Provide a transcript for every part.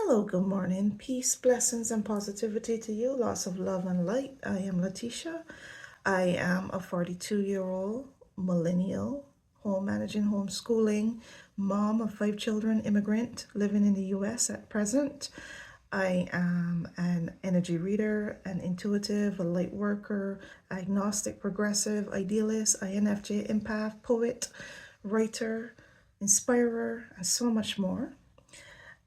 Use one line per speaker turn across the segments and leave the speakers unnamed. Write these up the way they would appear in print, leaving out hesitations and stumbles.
Hello, good morning. Peace, blessings, and positivity to you. Lots of love and light. I am Letitia. I am a 42-year-old millennial, home managing, homeschooling, mom of 5 children, immigrant living in the US at present. I am an energy reader, an intuitive, a light worker, agnostic, progressive, idealist, INFJ, empath, poet, writer, inspirer, and so much more.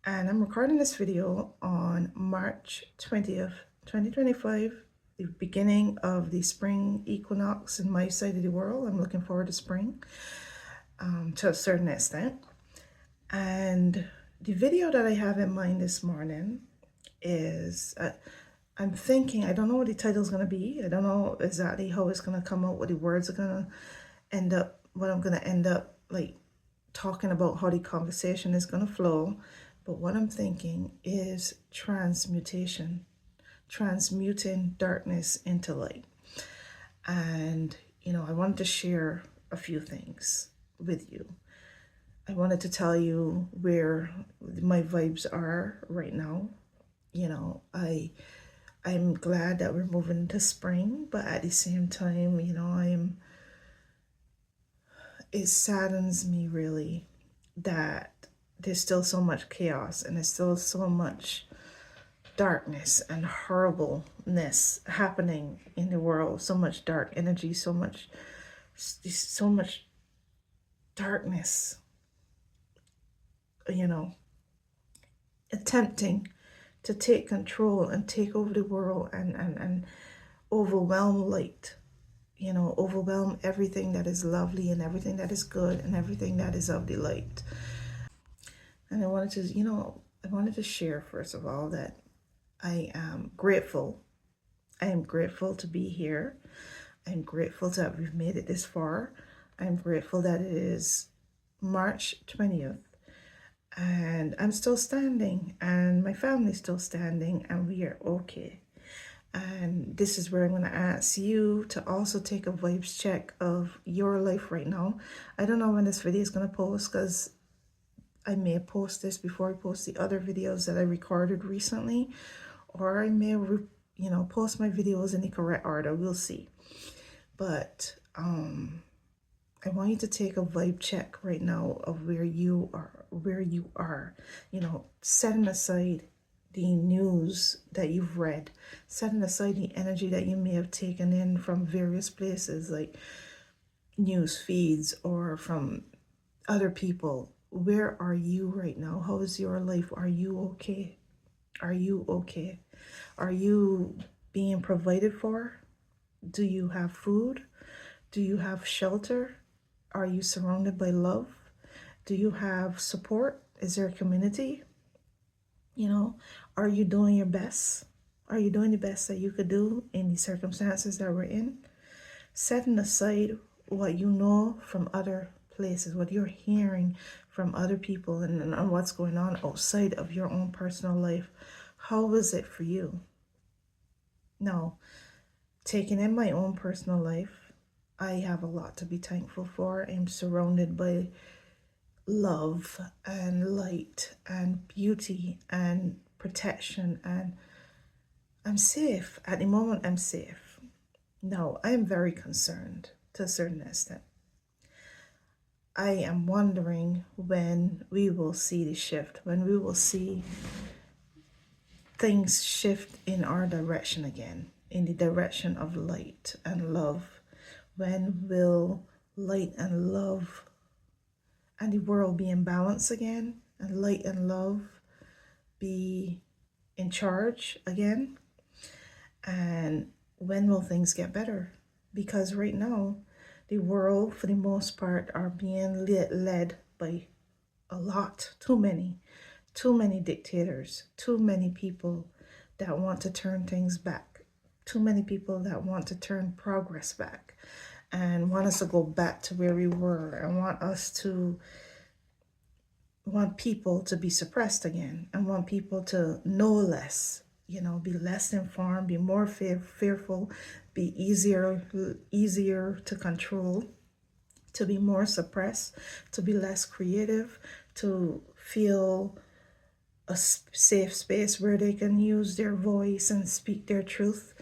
And I'm recording this video on March 20th, 2025, the beginning of the spring equinox in my side of the world. I'm looking forward to spring to a certain extent. And the video that I have in mind this morning is, I'm thinking, I don't know what the title is going to be. I don't know exactly how it's going to come out, what the words are going to end up, what I'm going to end up like talking about, how the conversation is going to flow. But what I'm thinking is transmutation, transmuting darkness into light. And, I wanted to share a few things with you. I wanted to tell you where my vibes are right now. I'm glad that we're moving into spring, but at the same time, it saddens me really that there's still so much chaos and there's still so much darkness and horribleness happening in the world. So much dark energy, so much darkness, attempting to take control and take over the world and overwhelm light, overwhelm everything that is lovely and everything that is good and everything that is of the light. And I wanted to share, first of all, that I am grateful. I am grateful to be here. I'm grateful that we've made it this far. I'm grateful that it is March 20th and I'm still standing and my family's still standing and we are okay. And this is where I'm going to ask you to also take a vibes check of your life right now. I don't know when this video is going to post, because I may post this before I post the other videos that I recorded recently, or I may, post my videos in the correct order. We'll see. But I want you to take a vibe check right now of where you are, setting aside the news that you've read, setting aside the energy that you may have taken in from various places like news feeds or from other people. Where are you right now? How is your life? Are you okay? Are you okay? Are you being provided for? Do you have food? Do you have shelter? Are you surrounded by love? Do you have support? Is there a community? Are you doing your best? Are you doing the best that you could do in the circumstances that we're in? Setting aside what you know from other places, what you're hearing from other people and what's going on outside of your own personal life. How is it for you? Now, taking in my own personal life, I have a lot to be thankful for. I'm surrounded by love and light and beauty and protection, and I'm safe. At the moment, I'm safe. Now, I'm very concerned to a certain extent. I am wondering when we will see the shift, when we will see things shift in our direction again, in the direction of light and love. When will light and love and the world be in balance again, and light and love be in charge again? And when will things get better? Because right now, the world, for the most part, are being led by too many dictators, too many people that want to turn things back, too many people that want to turn progress back and want us to go back to where we were and want people to be suppressed again and want people to know less, be less informed, be more fearful, be easier to control, to be more suppressed, to be less creative, to feel a safe space where they can use their voice and speak their truth,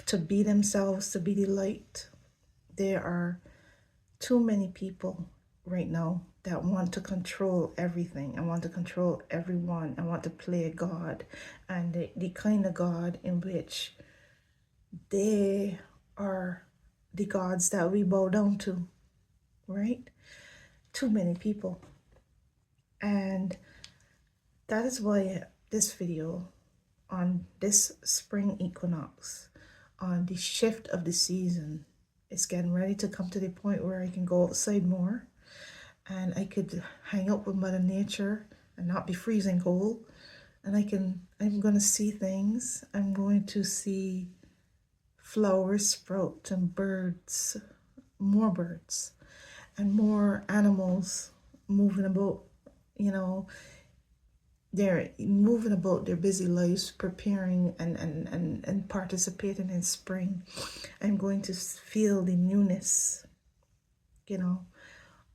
to be themselves, to be the light. There are too many people right now that want to control everything and want to control everyone and want to play God, and the kind of God in which they are the gods that we bow down to, right? Too many people. And that is why this video on this spring equinox, on the shift of the season, is getting ready to come to the point where I can go outside more and I could hang out with Mother Nature and not be freezing cold. And I'm going to see things. I'm going to see flowers sprout and birds, more birds, and more animals moving about. You know, they're moving about their busy lives, preparing and participating in spring. I'm going to feel the newness,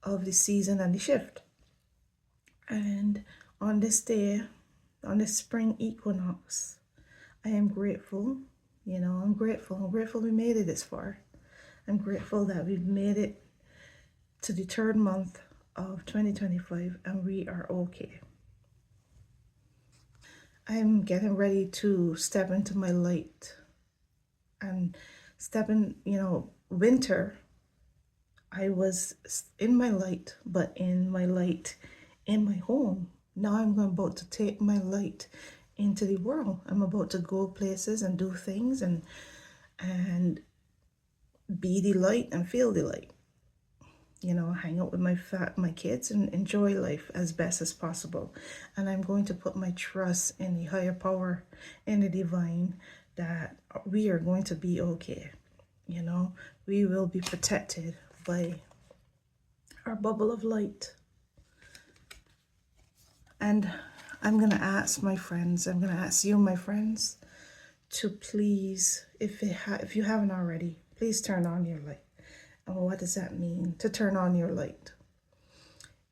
of the season and the shift. And on this day, on the spring equinox, I am grateful. I'm grateful. I'm grateful we made it this far. I'm grateful that we've made it to the third month of 2025 and we are okay. I'm getting ready to step into my light and step in, winter. I was in my light, but in my light in my home. Now I'm about to take my light into the world. I'm about to go places and do things and be the light and feel the light. Hang out with my kids and enjoy life as best as possible. And I'm going to put my trust in the higher power, in the divine, that we are going to be okay. We will be protected by our bubble of light. And I'm going to ask my friends, I'm going to ask you, my friends, to please, if you haven't already, please turn on your light. And what does that mean, to turn on your light?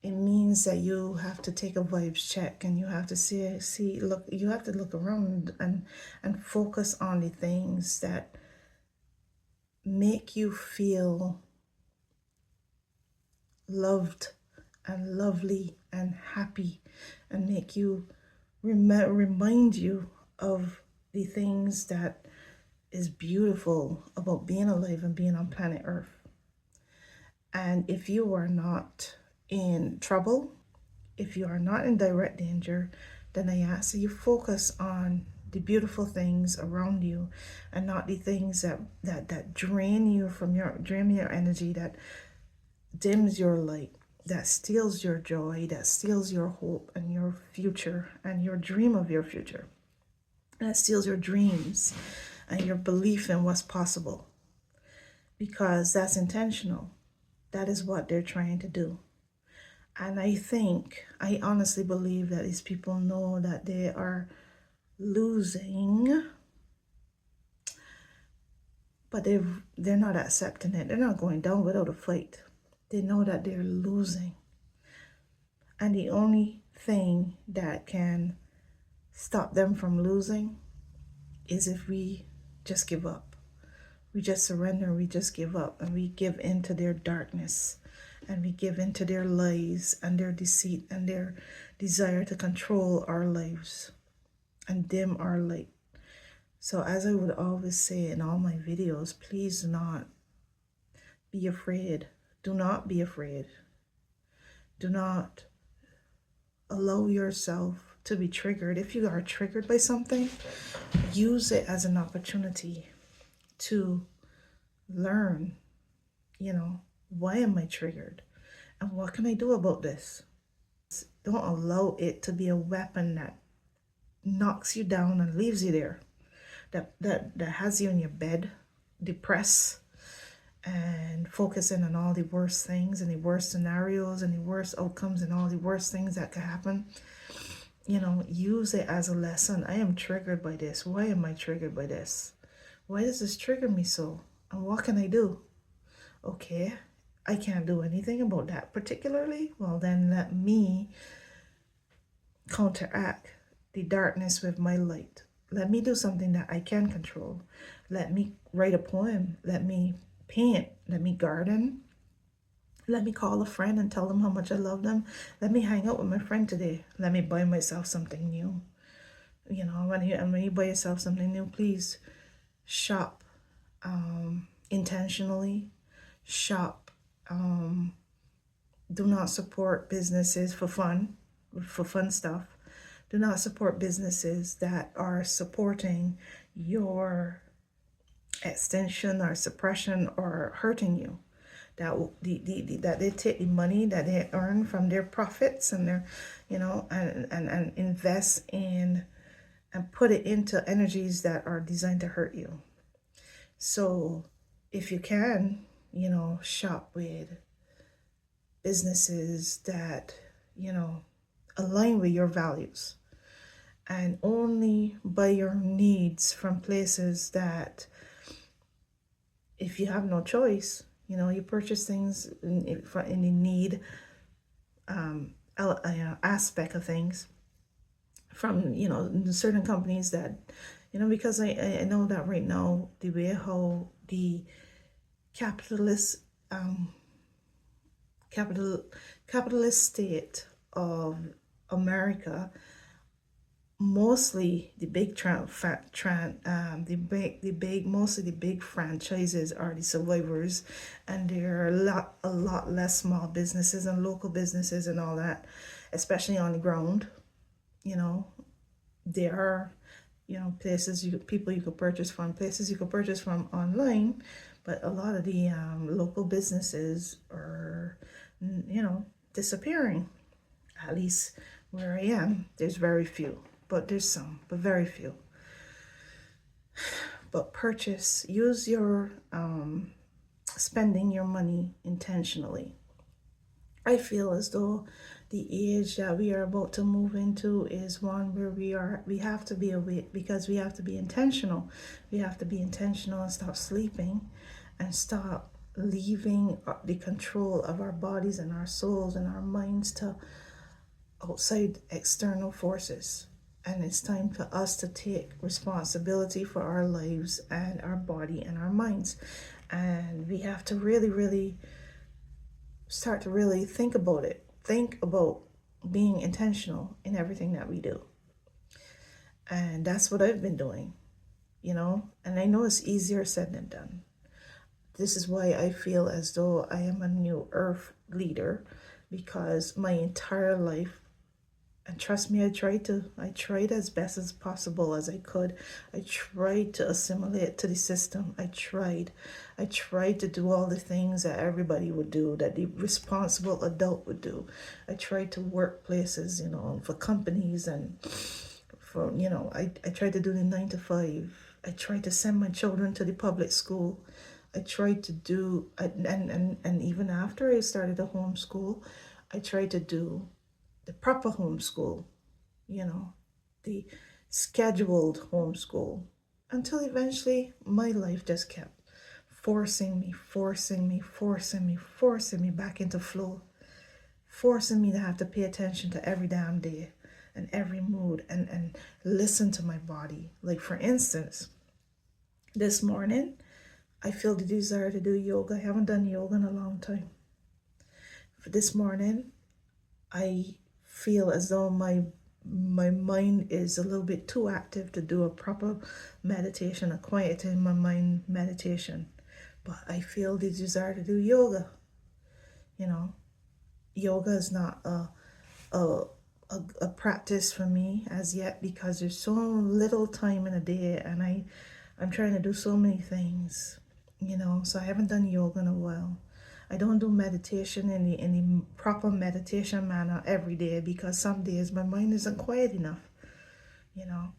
It means that you have to take a vibes check and you have to look, you have to look around and focus on the things that make you feel loved and lovely and happy, and make you remind you of the things that is beautiful about being alive and being on planet Earth. And if you are not in trouble, if you are not in direct danger, then I ask that you focus on the beautiful things around you and not the things that drain you from your energy, that dims your light, that steals your joy, that steals your hope and your future and your dream of your future, that steals your dreams and your belief in what's possible, because that's intentional. That is what they're trying to do. And I honestly believe that these people know that they are losing, but they're not accepting it. They're not going down without a fight. They know that they're losing. And the only thing that can stop them from losing is if we just give up. We just surrender, we just give up, and we give into their darkness, and we give into their lies and their deceit and their desire to control our lives and dim our light. So as I would always say in all my videos, please do not be afraid. Do not be afraid. Do not allow yourself to be triggered. If you are triggered by something, use it as an opportunity to learn, why am I triggered? And what can I do about this? Don't allow it to be a weapon that knocks you down and leaves you there, that has you in your bed, depressed, and focusing on all the worst things and the worst scenarios and the worst outcomes and all the worst things that could happen. Use it as a lesson. I am triggered by this. Why am I triggered by this? Why does this trigger me so? And what can I do? Okay, I can't do anything about that particularly. Well, then let me counteract the darkness with my light. Let me do something that I can control. Let me write a poem. Let me paint. Let me garden. Let me call a friend and tell them how much I love them. Let me hang out with my friend today. Let me buy myself something new. You know, when you buy yourself something new, please shop intentionally. Shop. Do not support businesses for fun stuff. Do not support businesses that are supporting your extension or suppression or hurting you. That that they take the money that they earn from their profits and their, you know, and invest in and put it into energies that are designed to hurt you. So if you can, you know, shop with businesses that, you know, align with your values, and only buy your needs from places that, if you have no choice, you know, you purchase things in the need aspect of things from, you know, certain companies that, you know, because I know that right now the way how the capitalist capitalist state of America, mostly the big mostly the big franchises are the survivors, and there are a lot less small businesses and local businesses and all that, especially on the ground. You know, there are, you know, places people you could purchase from, places you could purchase from online, but a lot of the local businesses are, you know, disappearing. At least where I am, there's very few, but there's some, but very few. But use your spending your money intentionally. I feel as though the age that we are about to move into is one where we have to be awake, because we have to be intentional. We have to be intentional and stop sleeping and stop leaving the control of our bodies and our souls and our minds to outside external forces. And it's time for us to take responsibility for our lives and our body and our minds. And we have to really, really start to really think about it. Think about being intentional in everything that we do. And that's what I've been doing, you know, and I know it's easier said than done. This is why I feel as though I am a new earth leader, because my entire life, and trust me, I tried as best as possible as I could. I tried to assimilate to the system. I tried to do all the things that everybody would do, that the responsible adult would do. I tried to work places, you know, for companies, and for, you know, I tried to do the 9 to 5. I tried to send my children to the public school. I tried to do, and even after I started a homeschool, I tried to do the proper homeschool, you know, the scheduled homeschool, until eventually my life just kept forcing me back into flow, forcing me to have to pay attention to every damn day and every mood, and listen to my body. Like, for instance, this morning, I feel the desire to do yoga. I haven't done yoga in a long time. For this morning, I feel as though my mind is a little bit too active to do a proper meditation, a quieting my mind meditation. But I feel the desire to do yoga. You know, yoga is not a practice for me as yet, because there's so little time in a day, and I'm trying to do so many things, you know, so I haven't done yoga in a while. I don't do meditation in the proper meditation manner every day, because some days my mind isn't quiet enough, you know.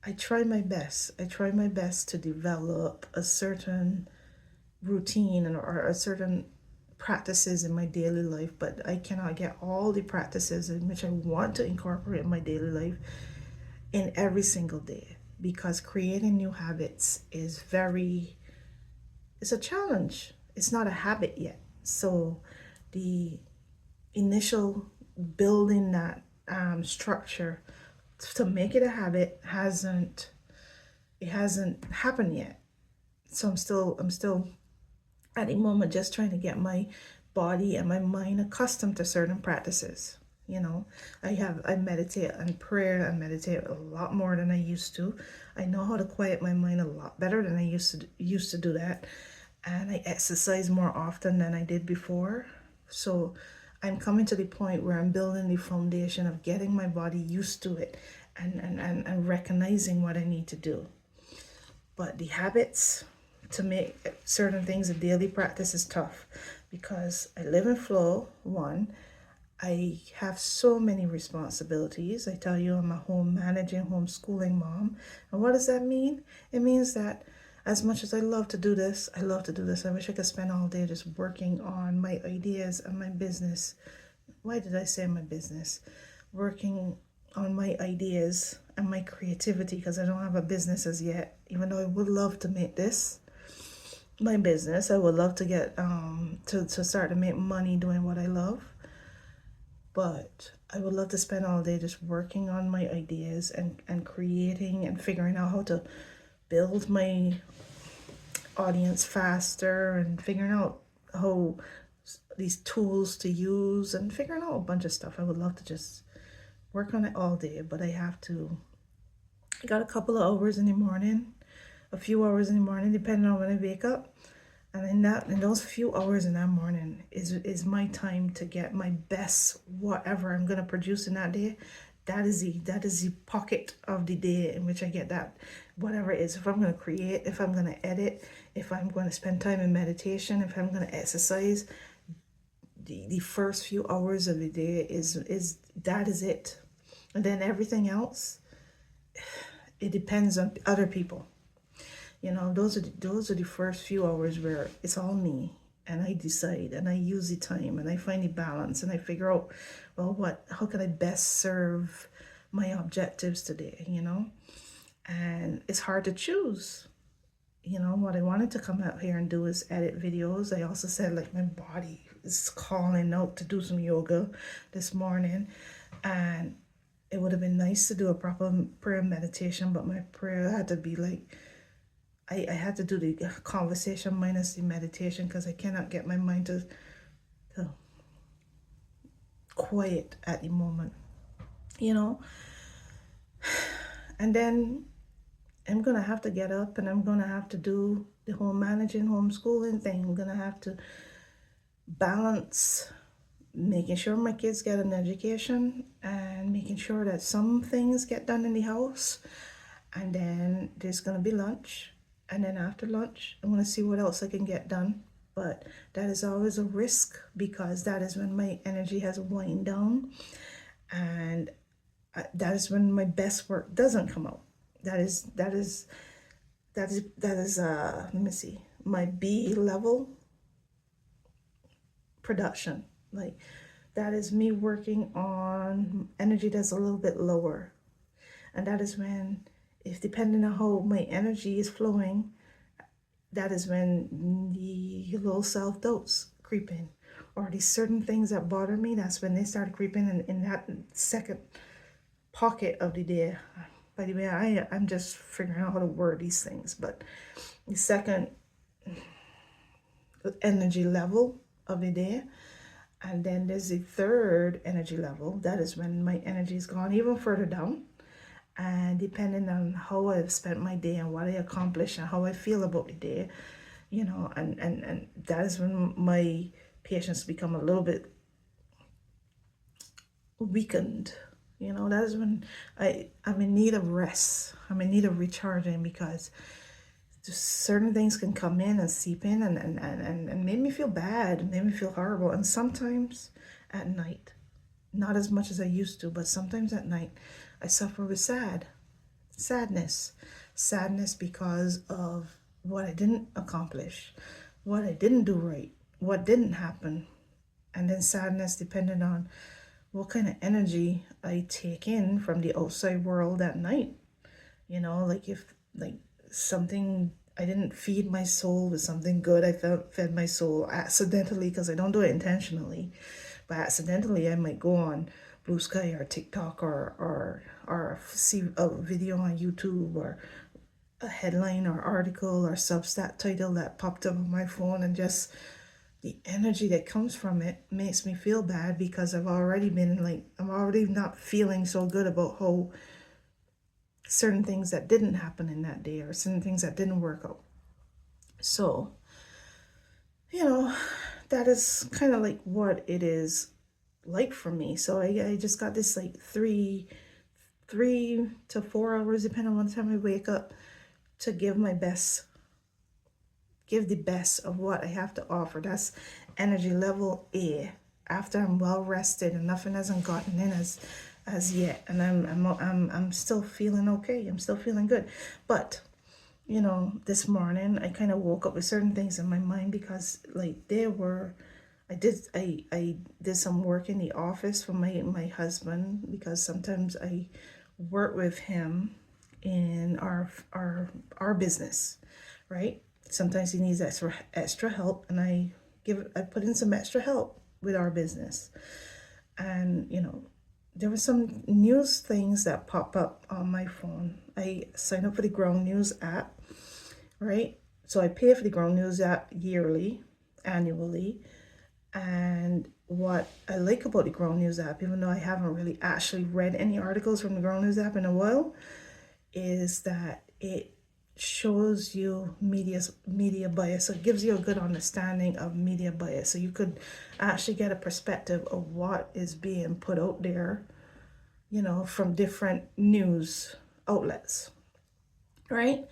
I try my best. I try my best to develop a certain routine or a certain practices in my daily life, but I cannot get all the practices in which I want to incorporate in my daily life in every single day, because creating new habits is it's a challenge. It's not a habit yet. So the initial building that structure to make it a habit hasn't happened yet. So I'm still at the moment just trying to get my body and my mind accustomed to certain practices. You know, I meditate and prayer. I meditate a lot more than I used to. I know how to quiet my mind a lot better than I used to do that. And I exercise more often than I did before. So I'm coming to the point where I'm building the foundation of getting my body used to it, and recognizing what I need to do. But the habits to make certain things a daily practice is tough, because I live in flow. One, I have so many responsibilities. I tell you, I'm a home managing, homeschooling mom. And what does that mean? It means that as much as I love to do this, I wish I could spend all day just working on my ideas and my business. Why did I say my business? Working on my ideas and my creativity, because I don't have a business as yet, even though I would love to make this my business. I would love to get to start to make money doing what I love. But I would love to spend all day just working on my ideas and creating and figuring out how to build my audience faster, and figuring out how these tools to use, and figuring out a bunch of stuff. I would love to just work on it all day, but I got a couple of hours in the morning, a few hours in the morning, depending on when I wake up. And in those few hours in that morning is my time to get my best whatever I'm gonna produce in that day. That is the pocket of the day in which I get that whatever it is. If I'm gonna create, if I'm gonna edit, if I'm gonna spend time in meditation, if I'm gonna exercise, the first few hours of the day is it. And then everything else, it depends on other people. You know, those are the first few hours where it's all me, and I decide, and I use the time, and I find the balance, and I figure out, well, how can I best serve my objectives today, you know? And it's hard to choose. You know, what I wanted to come out here and do is edit videos. I also said, like, my body is calling out to do some yoga this morning, and it would have been nice to do a proper prayer meditation, but my prayer had to be like, I had to do the conversation minus the meditation, because I cannot get my mind to quiet at the moment, you know. And then I'm gonna have to get up, and I'm gonna have to do the home managing, homeschooling thing. I'm gonna have to balance making sure my kids get an education, and making sure that some things get done in the house. And then there's gonna be lunch. And then after lunch, I'm going to see what else I can get done. But that is always a risk, because that is when my energy has wind down. And that is when my best work doesn't come out. That is let me see, my B level production. Like, that is me working on energy that's a little bit lower. And that is when, if depending on how my energy is flowing, that is when the little self-doubts creep in, or these certain things that bother me, that's when they start creeping in that second pocket of the day. By the way, I'm just figuring out how to word these things, but the second energy level of the day. And then there's the third energy level. That is when my energy is gone even further down. And depending on how I've spent my day and what I accomplished and how I feel about the day, you know, and that is when my patience become a little bit weakened. You know, that is when I'm in need of rest. I'm in need of recharging, because just certain things can come in and seep in and make me feel bad, make me feel horrible. And sometimes at night, not as much as I used to, but sometimes at night, I suffer with sadness because of what I didn't accomplish, what I didn't do right, what didn't happen. And then sadness depending on what kind of energy I take in from the outside world at night. You know, like if something, I didn't feed my soul with something good, I fed my soul accidentally, because I don't do it intentionally, but accidentally I might go on Blue Sky or TikTok or see a video on YouTube or a headline or article or Substack title that popped up on my phone, and just the energy that comes from it makes me feel bad because I'm already not feeling so good about how certain things that didn't happen in that day or certain things that didn't work out. So, that is kind of like what it is like for me. So I just got this like 3 to 4 hours, depending on what time I wake up, to give the best of what I have to offer. That's energy level A. After I'm well rested and nothing hasn't gotten in as yet, and I'm still feeling okay. I'm still feeling good, but this morning I kind of woke up with certain things in my mind because like I did some work in the office for my husband, because sometimes I work with him in our business, right? Sometimes he needs extra help, and I put in some extra help with our business. And there were some news things that pop up on my phone. I signed up for the Ground News app, right? So I pay for the Ground News app annually. And what I like about the Ground News app, even though I haven't really actually read any articles from the Ground News app in a while, is that it shows you media bias. So it gives you a good understanding of media bias. So you could actually get a perspective of what is being put out there, from different news outlets, right?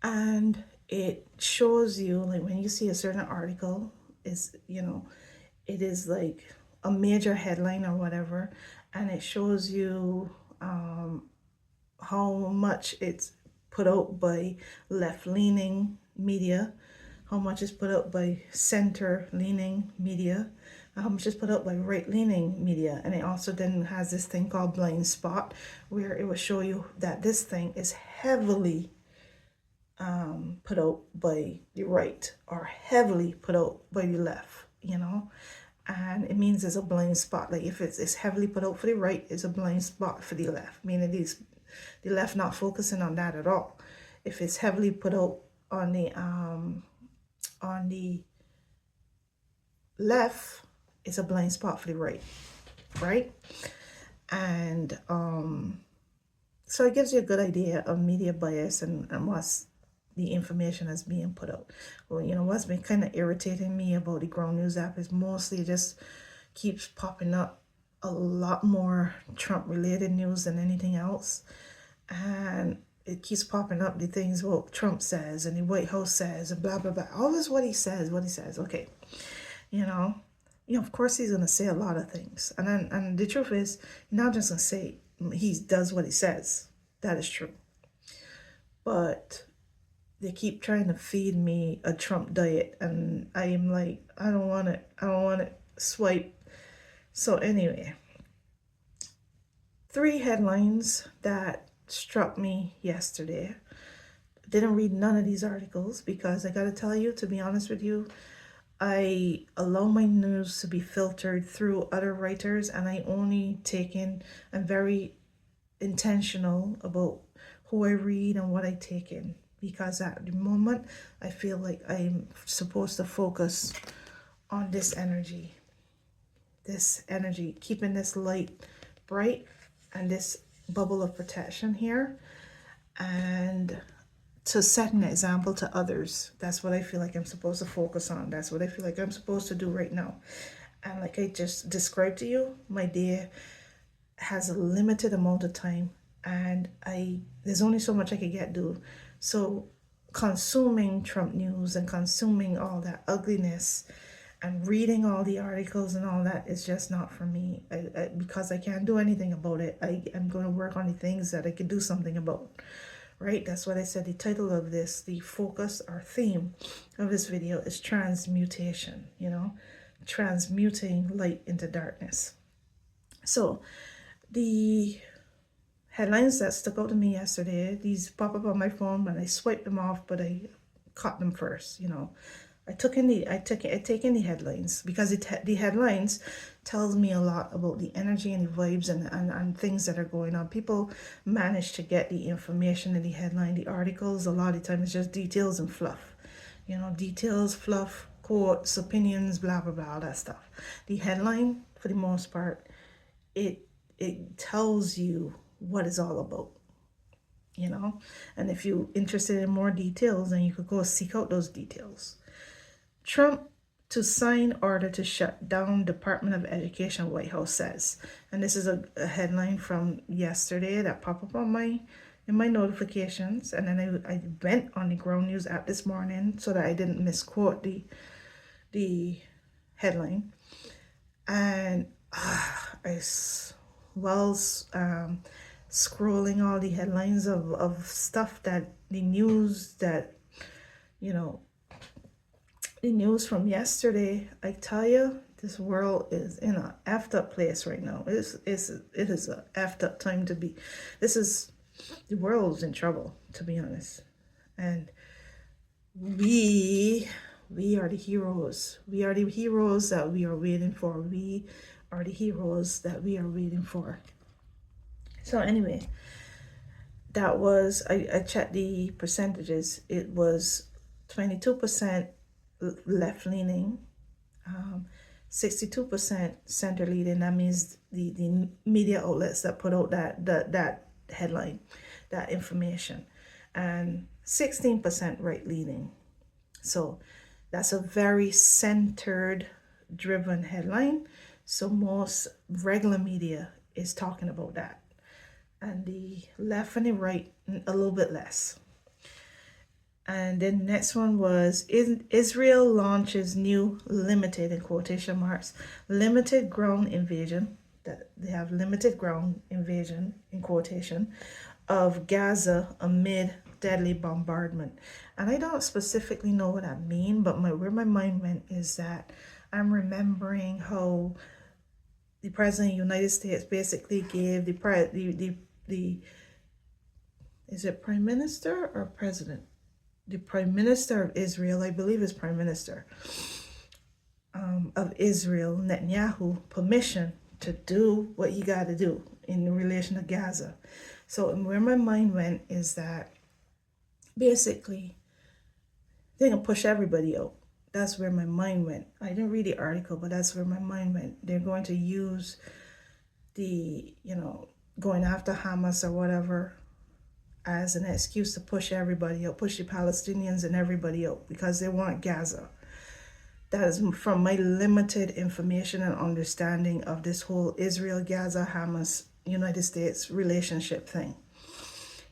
And it shows you, like, when you see a certain article, it is like a major headline or whatever, and it shows you how much it's put out by left-leaning media, how much is put out by center-leaning media, how much is put out by right-leaning media. And it also then has this thing called blind spot, where it will show you that this thing is heavily put out by the right or heavily put out by the left, and it means there's a blind spot. Like if it's heavily put out for the right, it's a blind spot for the left, meaning the left not focusing on that at all. If it's heavily put out on the left, it's a blind spot for the right? And so it gives you a good idea of media bias and what's the information that's being put out. Well, what's been kind of irritating me about the Ground News app is mostly just keeps popping up a lot more Trump related news than anything else. And it keeps popping up the things what Trump says and the White House says and blah blah blah. Always what he says. Okay, of course he's gonna say a lot of things, and the truth is, he's not just gonna say he does what he says. That is true, but they keep trying to feed me a Trump diet, and I am like, I don't want it. Swipe. So anyway, 3 headlines that struck me yesterday. Didn't read none of these articles because I gotta tell you, to be honest with you, I allow my news to be filtered through other writers, and I only take in, I'm very intentional about who I read and what I take in, because at the moment I feel like I'm supposed to focus on this energy, keeping this light bright and this bubble of protection here, and to set an example to others. That's what I feel like I'm supposed to focus on. That's what I feel like I'm supposed to do right now. And like I just described to you, my day has a limited amount of time, and there's only so much I can get done. So consuming Trump news and consuming all that ugliness and reading all the articles and all that is just not for me. Because I can't do anything about it, I'm going to work on the things that I can do something about, right? That's what I said. The title of this, the focus or theme of this video is transmutation, transmuting light into darkness. So the headlines that stuck out to me yesterday, these pop up on my phone and I swipe them off, but I caught them first, I take in the headlines because the headlines tells me a lot about the energy and the vibes and things that are going on. People manage to get the information in the headline, the articles. A lot of the time it's just details and fluff. You know, details, fluff, quotes, opinions, blah blah blah, all that stuff. The headline, for the most part, it tells you what it's all about, you know. And if you're interested in more details, then you could go seek out those details. Trump to sign order to shut down Department of Education, White House says. And this is a headline from yesterday that popped up on in my notifications. And then I went on the Ground News app this morning so that I didn't misquote the headline. And I was scrolling all the headlines of stuff that the news that, you know, the news from yesterday. I tell you, this world is in a effed up place right now. It is a effed up time to be. The world's in trouble, to be honest. And we are the heroes. We are the heroes that we are waiting for. We are the heroes that we are waiting for. So anyway, that was, I checked the percentages. It was 22% left-leaning, 62% center-leaning. That means the media outlets that put out that headline, that information, and 16% right-leaning. So that's a very centered, driven headline. So most regular media is talking about that. And the left and the right, a little bit less. And then the next one was Israel launches new limited, in quotation marks, limited ground invasion. That they have limited ground invasion, in quotation, of Gaza amid deadly bombardment. And I don't specifically know what I mean, but where my mind went is that I'm remembering how the president of the United States basically gave the is it prime minister or president? The prime minister of Israel, I believe is prime minister of Israel, Netanyahu, permission to do what you got to do in relation to Gaza. So where my mind went is that basically they're going to push everybody out. That's where my mind went. I didn't read the article, but that's where my mind went. They're going to use the, going after Hamas or whatever as an excuse to push everybody out, push the Palestinians and everybody out because they want Gaza. That is from my limited information and understanding of this whole Israel, Gaza, Hamas, United States relationship thing.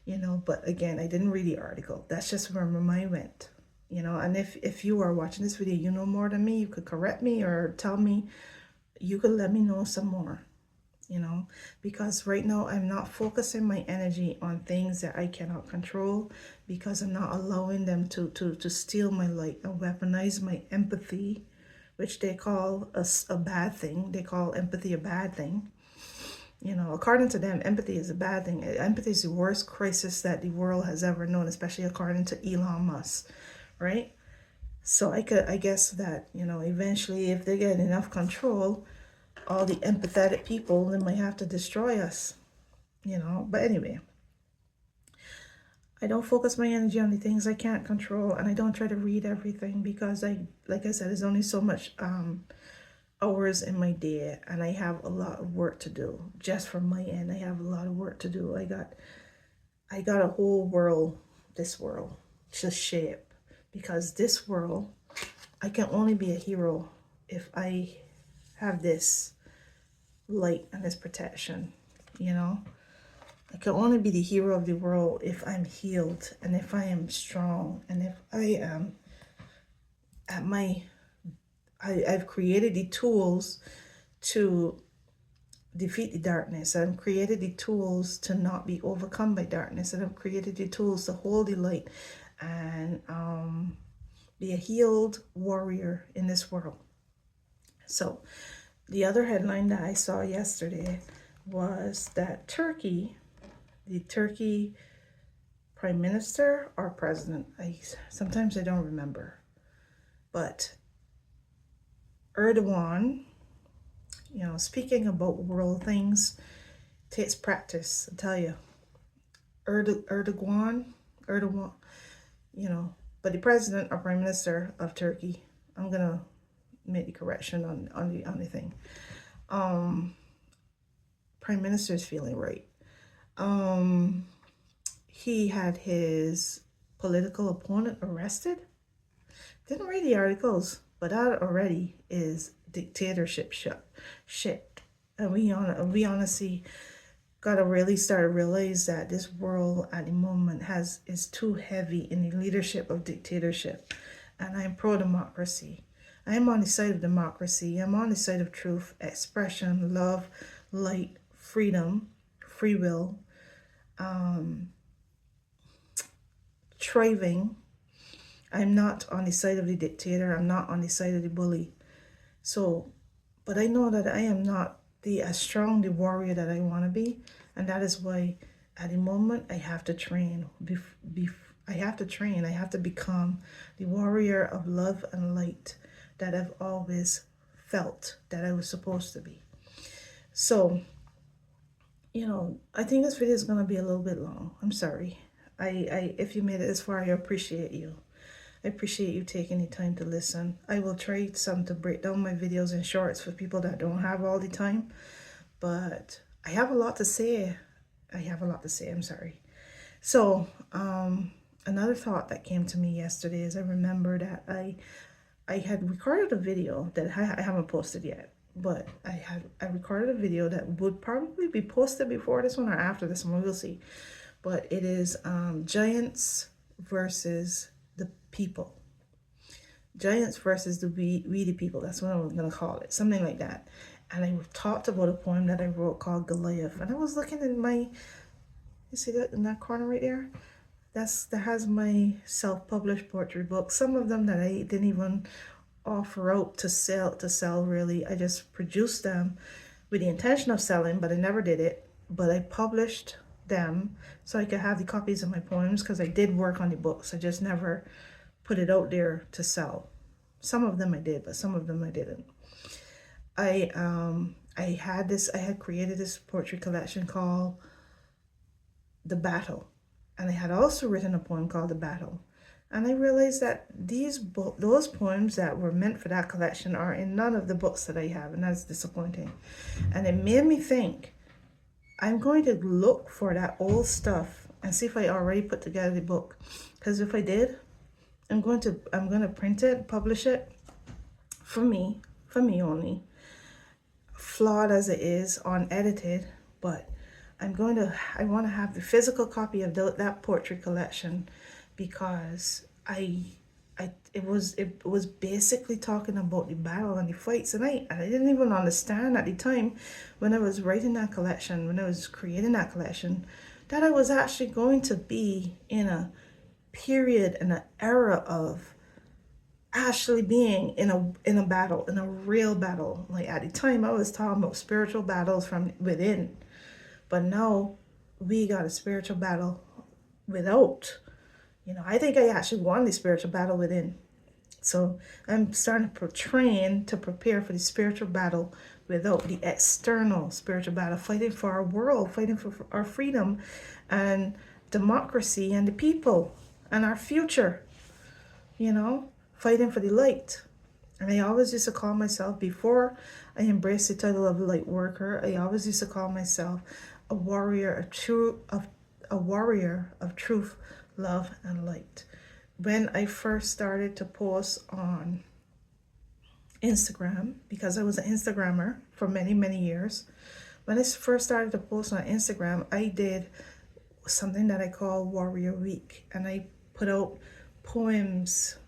But again, I didn't read the article. That's just where my mind went. And if you are watching this video, you know more than me, you could correct me or tell me, you could let me know some more. Because right now I'm not focusing my energy on things that I cannot control, because I'm not allowing them to steal my light and weaponize my empathy, which they call a bad thing. They call empathy a bad thing. According to them, empathy is a bad thing. Empathy is the worst crisis that the world has ever known, especially according to Elon Musk, right? So I guess that, eventually if they get enough control, all the empathetic people, they might have to destroy us, But anyway, I don't focus my energy on the things I can't control, and I don't try to read everything because like I said, there's only so much hours in my day, and I have a lot of work to do. Just from my end, I have a lot of work to do. I got a whole world, this world, to shape, because this world, I can only be a hero if I have this light and this protection. I can only be the hero of the world if I'm healed and if I am strong and if I am I've created the tools to defeat the darkness. I've created the tools to not be overcome by darkness, and I've created the tools to hold the light and be a healed warrior in this world. So the other headline that I saw yesterday was that the Turkey prime minister or president, sometimes I don't remember, But Erdogan, speaking about world things takes practice, I tell you. Erdogan, but the president or prime minister of Turkey, I'm gonna make the correction on the thing. Prime minister is feeling right. He had his political opponent arrested. Didn't read the articles, but that already is dictatorship shit. And we honestly gotta really start to realize that this world at the moment is too heavy in the leadership of dictatorship. And I'm pro democracy. I'm on the side of democracy. I'm on the side of truth, expression, love, light, freedom, free will, thriving. I'm not on the side of the dictator. I'm not on the side of the bully. So, but I know that I am not as strong the warrior that I want to be, and that is why at the moment I have to train. I have to train. I have to become the warrior of love and light that I've always felt that I was supposed to be. So, I think this video is gonna be a little bit long. I'm sorry. If you made it this far, I appreciate you. I appreciate you taking the time to listen. I will try to break down my videos in shorts for people that don't have all the time. But I have a lot to say. I'm sorry. So, another thought that came to me yesterday is I remember that I had recorded a video that I haven't posted yet. But I recorded a video that would probably be posted before this one or after this one. We'll see. But it is giants versus the people. Giants versus the we the people. That's what I'm going to call it. Something like that. And I talked about a poem that I wrote called Goliath. And I was looking in you see that in that corner right there? That has my self-published poetry book. Some of them that I didn't even offer out to sell really. I just produced them with the intention of selling, but I never did it. But I published them so I could have the copies of my poems, because I did work on the books. I just never put it out there to sell. Some of them I did, but some of them I didn't. I had created this poetry collection called The Battle, and I had also written a poem called The Battle. And I realized that those poems that were meant for that collection are in none of the books that I have, and that's disappointing. And it made me think, I'm going to look for that old stuff and see if I already put together the book. Because if I did, I'm going to print it, publish it for me only. Flawed as it is, unedited, but I want to have the physical copy of that poetry collection, because it was basically talking about the battle and the fights, and I didn't even understand at the time when I was writing that collection, when I was creating that collection, that I was actually going to be in a period, in an era of actually being in a battle, in a real battle. Like at the time I was talking about spiritual battles from within, but now we got a spiritual battle without. I think I actually won the spiritual battle within. So I'm starting to train to prepare for the spiritual battle without, the external spiritual battle, fighting for our world, fighting for our freedom and democracy and the people and our future, fighting for the light. And I always used to call myself, before I embraced the title of light worker, I always used to call myself a warrior of truth, love, and light. When I first started to post on Instagram, because I was an Instagrammer for many, many years, when I first started to post on Instagram, I did something that I call Warrior Week, and I put out poems,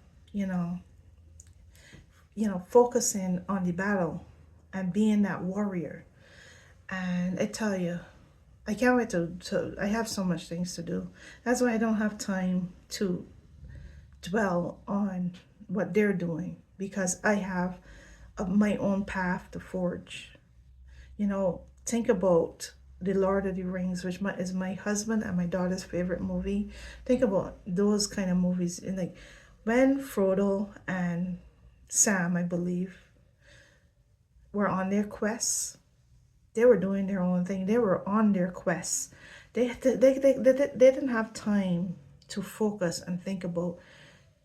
focusing on the battle and being that warrior. And I tell you, I can't wait to I have so much things to do. That's why I don't have time to dwell on what they're doing, because I have my own path to forge. Think about The Lord of the Rings, which is my husband and my daughter's favorite movie. Think about those kind of movies. And like when Frodo and Sam, I believe, were on their quests. They were doing their own thing. They were on their quests. They didn't have time to focus and think about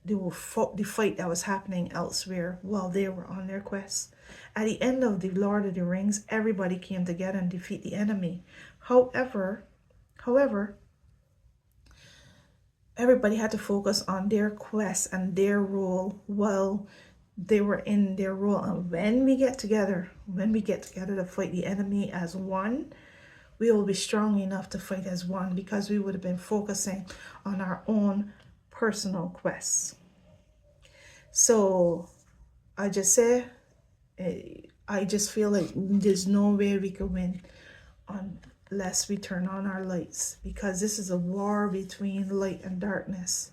the fight that was happening elsewhere while they were on their quest. At the end of the Lord of the Rings, everybody came together and defeat the enemy. However, everybody had to focus on their quest and their role while they were in their role. And when we get together to fight the enemy as one, we will be strong enough to fight as one, because we would have been focusing on our own personal quests. So I just say, I just feel like there's no way we can win unless we turn on our lights, because this is a war between light and darkness.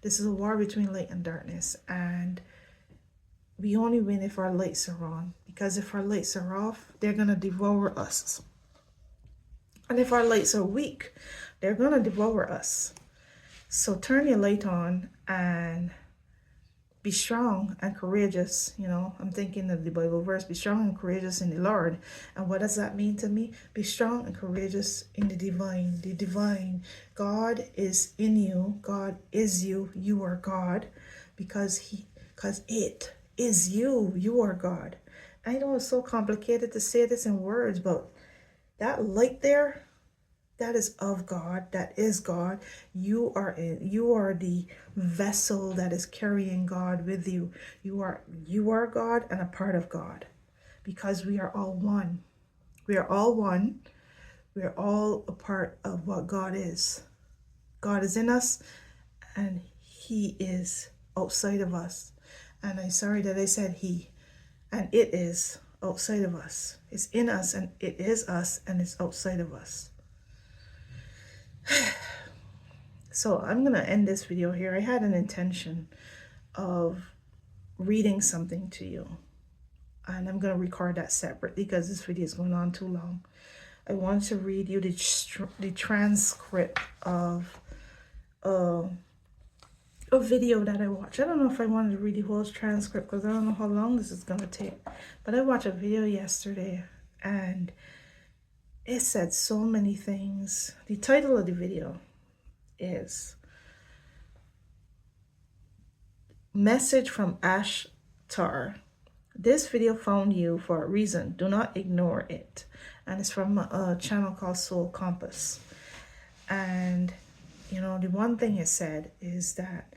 This is a war between light and darkness, and we only win if our lights are on, because if our lights are off, they're going to devour us. And if our lights are weak, they're going to devour us. So turn your light on and be strong and courageous. You know, I'm thinking of the Bible verse, be strong and courageous in the Lord. And what does that mean to me? Be strong and courageous in the divine. The divine. God is in you. God is you. You are God, because it is you. You are God. I know it's so complicated to say this in words, but that light there, that is of God. That is God. You are the vessel that is carrying God with you. You are God and a part of God, because we are all one. We are all one. We are all a part of what God is. God is in us and he is outside of us. And I'm sorry that I said he. And it is outside of us. It's in us and it is us and it's outside of us. So I'm going to end this video here. I had an intention of reading something to you, and I'm going to record that separately because this video is going on too long. I want to read you the transcript of a video that I watched. I don't know if I wanted to read the whole transcript because I don't know how long this is going to take, but I watched a video yesterday and it said so many things. The title of the video is Message from Ashtar. This video found you for a reason. Do not ignore it. And it's from a channel called Soul Compass. And you know, the one thing it said is that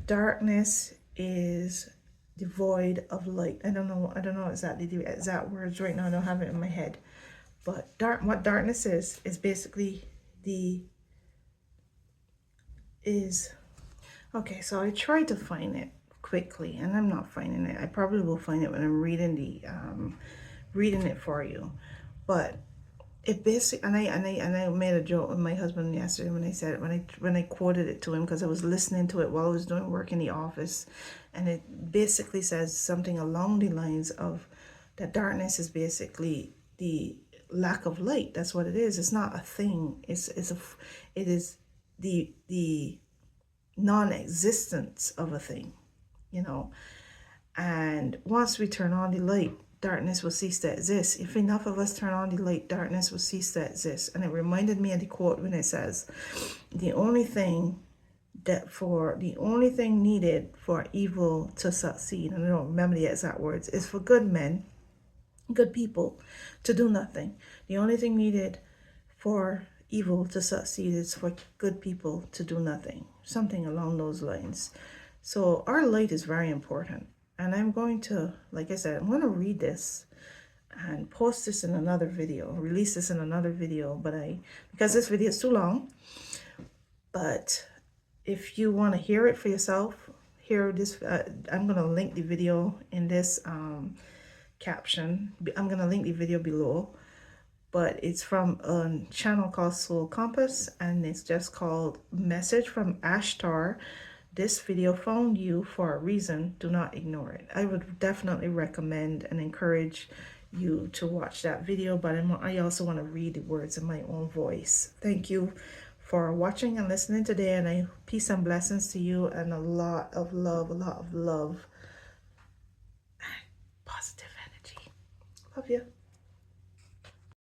darkness is devoid of light. I don't know exactly the exact words right now. I don't have it in my head. But what darkness is basically okay, so I tried to find it quickly and I'm not finding it. I probably will find it when I'm reading it for you. But it basically, and I made a joke with my husband yesterday when I said it, when I quoted it to him, because I was listening to it while I was doing work in the office, and it basically says something along the lines of that darkness is basically the lack of light. That's what it is. It's not a thing. It is the non-existence of a thing, you know. And once we turn on the light, darkness will cease to exist. If enough of us turn on the light, darkness will cease to exist. And it reminded me of the quote when it says, the only thing needed for evil to succeed, and I don't remember the exact words, is for good men, good people, to do nothing. The only thing needed for evil to succeed is for good people to do nothing. Something along those lines. So our light is very important. And I'm going to, like I said, I'm going to read this and post this in another video, release this in another video, because this video is too long. But if you want to hear it for yourself, I'm going to link the video in this caption. I'm going to link the video below. But it's from a channel called Soul Compass, and it's just called Message from Ashtar. This video found you for a reason. Do not ignore it. I would definitely recommend and encourage you to watch that video, but I also want to read the words in my own voice. Thank you for watching and listening today, and peace and blessings to you, and a lot of love Love you.